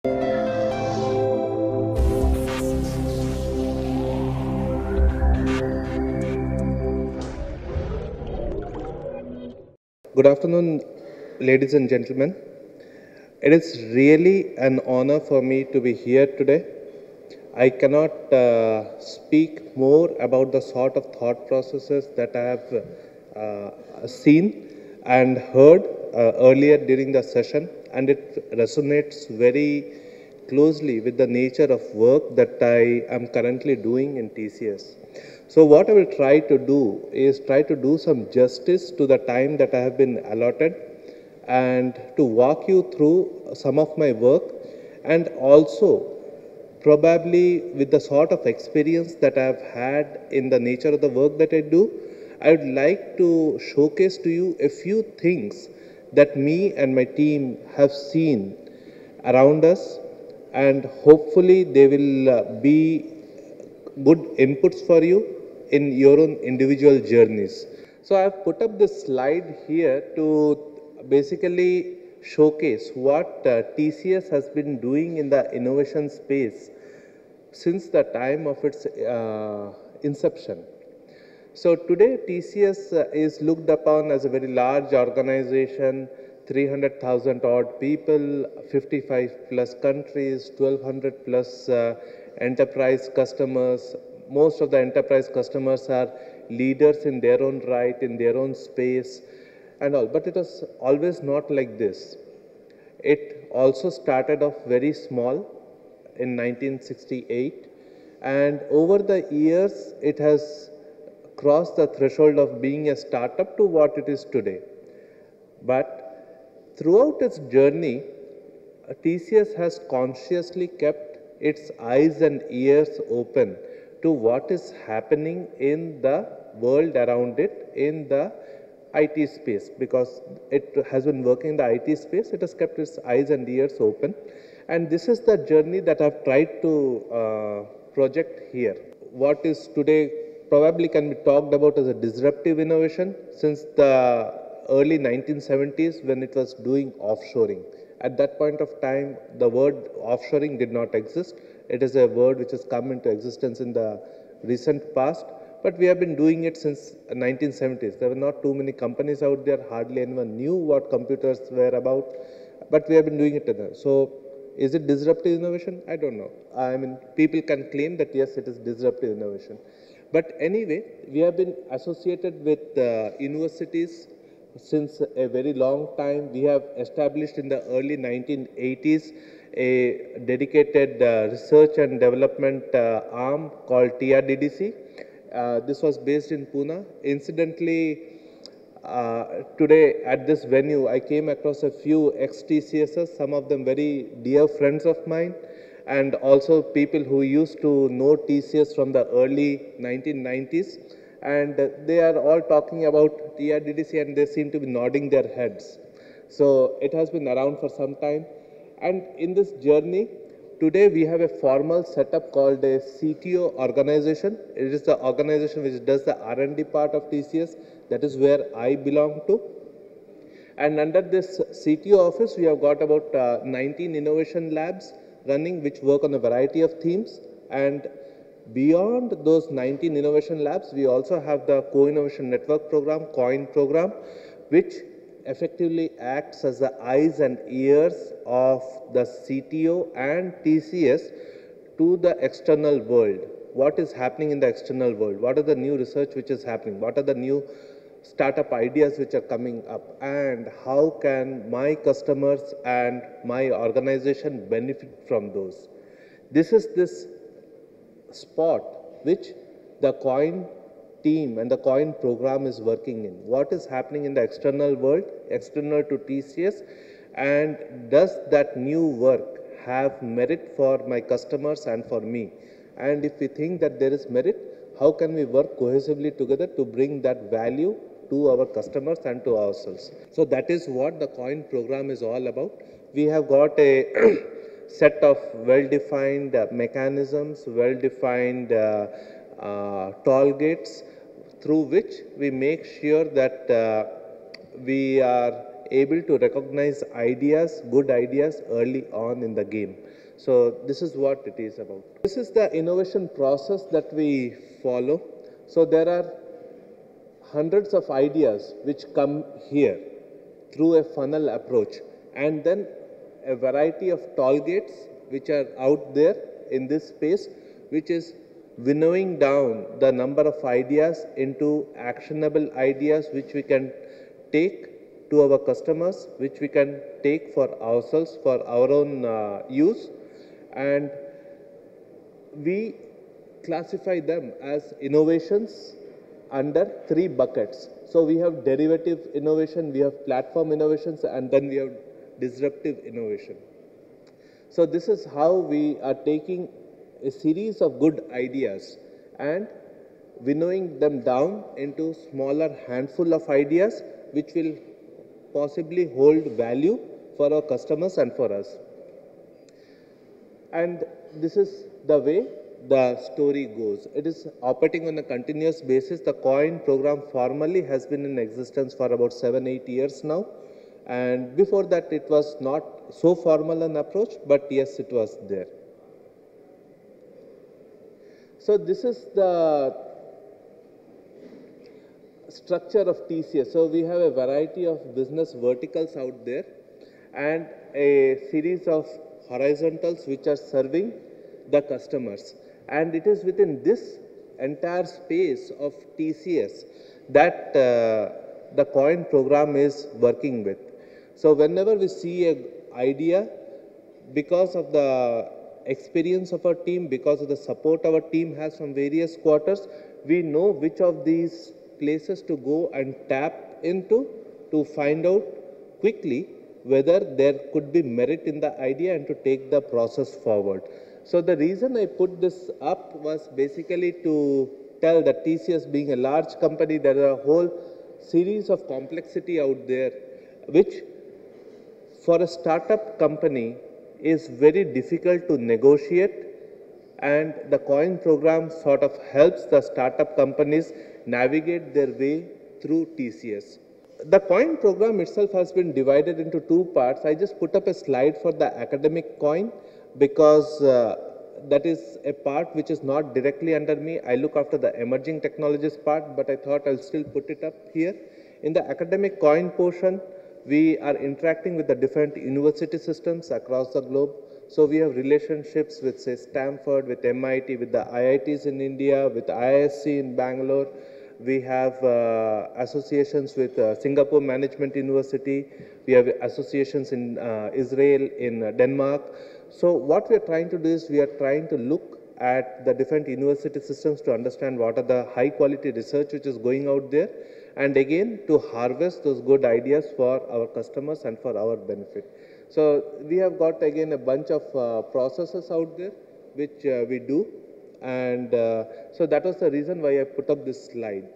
Good afternoon, ladies and gentlemen. It is really an honor for me to be here today. I cannot speak more about the sort of thought processes that I have seen and heard earlier during the session, and it resonates very closely with the nature of work that I am currently doing in TCS. So what I will try to do is try to do some justice to the time that I have been allotted and to walk you through some of my work, and also probably with the sort of experience that I've had in the nature of the work that I do, I would like to showcase to you a few things that me and my team have seen around us, and hopefully they will be good inputs for you in your own individual journeys. So I've put up this slide here to basically showcase what TCS has been doing in the innovation space since the time of its inception. So today TCS is looked upon as a very large organization, 300,000 odd people, 55 plus countries, 1200 plus enterprise customers. Most of the enterprise customers are leaders in their own right, in their own space and all. But it was always not like this. It also started off very small in 1968, and over the years it has crossed the threshold of being a startup to what it is today. But throughout its journey, TCS has consciously kept its eyes and ears open to what is happening in the world around it in the IT space. Because it has been working in the IT space, it has kept its eyes and ears open. And this is the journey that I've tried to project here. What is today probably can be talked about as a disruptive innovation since the early 1970s when it was doing offshoring. At that point of time, the word offshoring did not exist. It is a word which has come into existence in the recent past, but we have been doing it since 1970s. There were not too many companies out there, hardly anyone knew what computers were about, but we have been doing it. So is it disruptive innovation? I don't know. I mean, people can claim that yes, it is disruptive innovation. But anyway, we have been associated with universities since a very long time. We have established in the early 1980s a dedicated research and development arm called TRDDC. This was based in Pune. Incidentally, today at this venue, I came across a few ex-TCSs, some of them very dear friends of mine, and also people who used to know TCS from the early 1990s. And they are all talking about TRDDC and they seem to be nodding their heads. So it has been around for some time. And in this journey, today we have a formal setup called a CTO organization. It is the organization which does the R&D part of TCS. That is where I belong to. And under this CTO office, we have got about 19 innovation labs running which work on a variety of themes. And beyond those 19 innovation labs, we also have the Co-Innovation Network program, COIN program, which effectively acts as the eyes and ears of the CTO and TCS to the external world. What is happening in the external world? What are the new research which is happening? What are the new startup ideas which are coming up? And how can my customers and my organization benefit from those? This is this spot which the COIN team and the COIN program is working in. What is happening in the external world, external to TCS, and does that new work have merit for my customers and for me? And if we think that there is merit, how can we work cohesively together to bring that value to our customers and to ourselves? So that is what the COIN program is all about. We have got a set of well-defined mechanisms, well-defined toll gates through which we make sure that we are able to recognize ideas, good ideas early on in the game. So this is what it is about. This is the innovation process that we follow. So there are hundreds of ideas which come here through a funnel approach, and then a variety of toll gates which are out there in this space, which is winnowing down the number of ideas into actionable ideas which we can take to our customers, which we can take for ourselves for our own use, and we classify them as innovations under three buckets. So we have derivative innovation, we have platform innovations, and then we have disruptive innovation. So this is how we are taking a series of good ideas and winnowing them down into smaller handful of ideas which will possibly hold value for our customers and for us. And this is the way the story goes. It is operating on a continuous basis. The COIN program formally has been in existence for about 7-8 years now. And before that, it was not so formal an approach, but yes, it was there. So this is the structure of TCS. So we have a variety of business verticals out there and a series of horizontals which are serving the customers. And it is within this entire space of TCS that the COIN program is working with. So whenever we see an idea, because of the experience of our team, because of the support our team has from various quarters, we know which of these places to go and tap into to find out quickly whether there could be merit in the idea and to take the process forward. So the reason I put this up was basically to tell that TCS being a large company, there are a whole series of complexity out there, which for a startup company is very difficult to negotiate, and the COIN program sort of helps the startup companies navigate their way through TCS. The COIN program itself has been divided into two parts. I just put up a slide for the academic COIN because that is a part which is not directly under me. I look after the emerging technologies part, but I thought I'll still put it up here. In the academic COIN portion, we are interacting with the different university systems across the globe. So we have relationships with, say, Stanford, with MIT, with the IITs in India, with IISc in Bangalore. We have associations with Singapore Management University. We have associations in Israel, in Denmark. So what we are trying to do is we are trying to look at the different university systems to understand what are the high quality research which is going out there, and again to harvest those good ideas for our customers and for our benefit. So we have got again a bunch of processes out there which we do, and so that was the reason why I put up this slide.